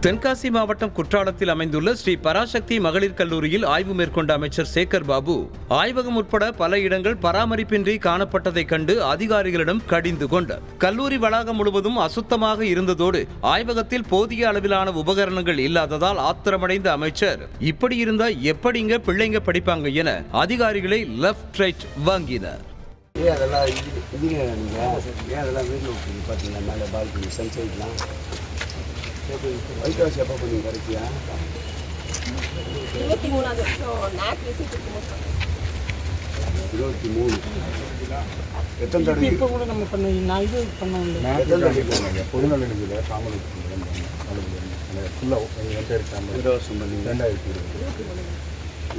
தென்காசி மாவட்டம் குற்றாலத்தில் அமைந்துள்ள ஸ்ரீ பராசக்தி மகளிர் கல்லூரியில் ஆய்வு மேற்கொண்ட அமைச்சர் சேகர் பாபு ஆய்வகம் உட்பட பல இடங்கள் பராமரிப்பின்றி காணப்பட்டதைக் கண்டு அதிகாரிகளிடம் கடிந்து கொண்டார். கல்லூரி வளாகம் முழுவதும் அசுத்தமாக இருந்ததோடு ஆய்வகத்தில் போதிய அளவிலான உபகரணங்கள் இல்லாததால் ஆத்திரமடைந்த அமைச்சர், இப்படி இருந்தா எப்படிங்க பிள்ளைங்க படிப்பாங்க என அதிகாரிகளை லெஃப்ட் ரைட் வாங்கினார். ஒயிட் ஹவுஸ் எப்போ பண்ணி கரெக்டியா 23 எத்தனை தடவை இப்போ கூட நம்ம பண்ண நான் இது பண்ணோம் எத்தனை தடவை பொதுநல நிதியில் தாமரை ஃபுல்லாக என்கிட்ட இருக்காங்க 2 வருஷம் பண்ணி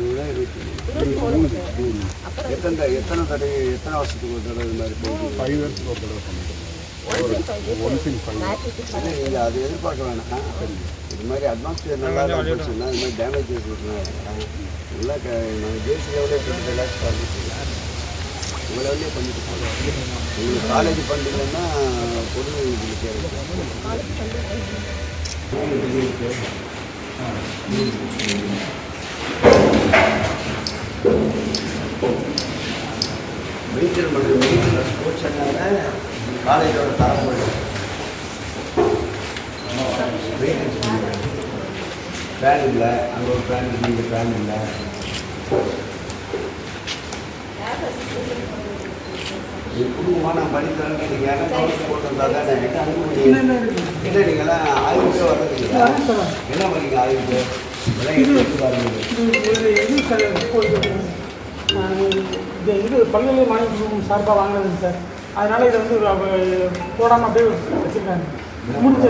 2023 எத்தனை தடவை எத்தனை வருஷத்துக்கு ஒரு தடவை இது மாதிரி 5 வருஷத்துக்கு ஒரு தடவை பண்ணிட்டு அது எதிர்பார்க்க வேணாம். இது மாதிரி அட்மாஸ்பியர் நல்லா போச்சுன்னா இது மாதிரி டேமேஜஸ் நல்லா நாங்கள் தேசிய லெவலே கொஞ்சம் ரிலாக்ஸ் பண்ணிக்கலாம். உங்கள் லெவலே பண்ணிட்டு போகலாம். உங்களுக்கு காலேஜ் பண்ணிங்கன்னா பொது இதுக்கு மெயின்டைன் பண்ணுறது மெயின்டைன் ஸ்போர்ட்ஸ்னால காலேஜோட தரம் ஃபேன் இல்லை, அங்கே ஒரு ஃபேன் இருக்குது, இங்கே ஃபேன் இல்லை. குடும்பமாக நான் படிக்கிறேன். நீங்கள் என்ன கவுன்ஸ் போட்டு வந்தால் தான் என்ன நீங்கள்லாம் ஆய்வுக்கே வர்றதுங்களா? என்ன பண்ணீங்க ஆய்வுக்கு? இது பல்கலை மாநில சார்பாக வாங்கினதுங்க சார். அதனால் இதை வந்து போடாமல் அப்படியே வச்சுருக்காங்க. முடிஞ்ச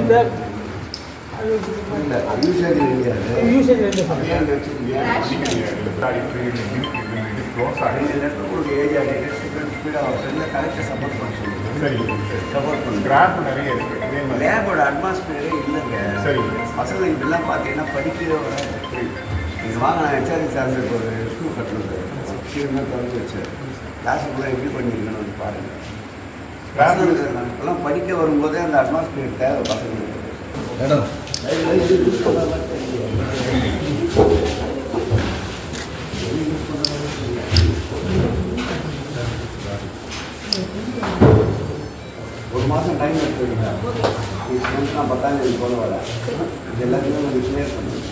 யூசேஜ் இல்லை சார். கரெக்டாக சப்போர்ட் பண்ண சொல்லுங்கள். சப்போர்ட் பண்ணுங்க. நிறைய இருக்குது. லேபோட அட்மாஸ்பியரே இல்லைங்க. சரி, பசங்க இதெல்லாம் பார்த்தீங்கன்னா படிக்கவே நீங்கள் வாங்க, நான் ஹெச்ஆர்டி சார்ந்து ஒரு ஸ்கூல் கட்டணும் சீக்கிரமாக திறந்து வச்சேன். கிளாஸுக்குள்ளே எப்படி பண்ணியிருக்கேன்னு வந்து பாருங்கள். இப்போலாம் படிக்க வரும்போதே அந்த அட்மாஸ்பியர் தேவை பசங்களுக்கு. மேடம் ஒரு மாதம் டைம் எடுத்துக்கிங்க. நான் 10ஆம் தேதி போல வரேன். இது எல்லாத்தையுமே உங்களுக்கு கிளியர் பண்ணுங்கள்.